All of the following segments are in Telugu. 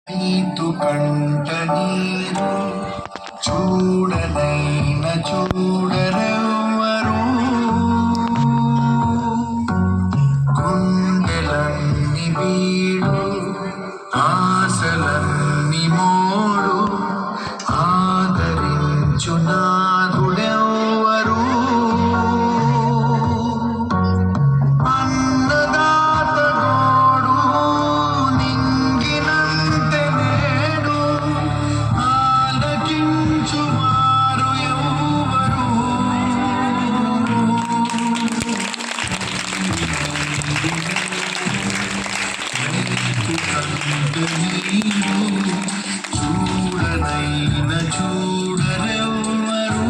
రైతు కంట నీరు చూడనైన చూడరెవ్వరు గుండెలన్ని వీడు ఆశలన్ని మోడు ఆదరించు నాదుడెవ్వరు అన్నదాత గోడు నింగినంతే నేడు ఆలకించువారు ఎవ్వరు చూడనైన చూడరెవ్వరు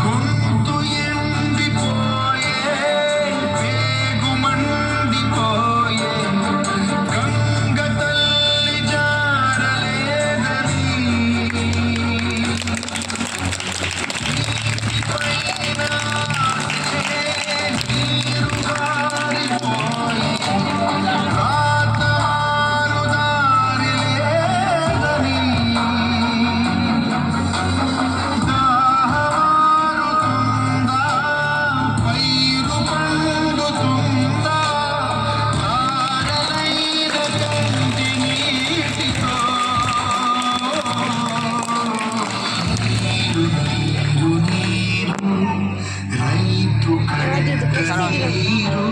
గొంతు ఎండిపోయే వేగు మండిపోయే గంగ తల్లి జారలేదని పైన నీరు గారిపోయే రాతమారు దారి లేదని దాహమారుతుందా పైరు పండుతుందా తారలైన కంటి నీటితో నీరు నీరు నీరు రైతు కంట నీరు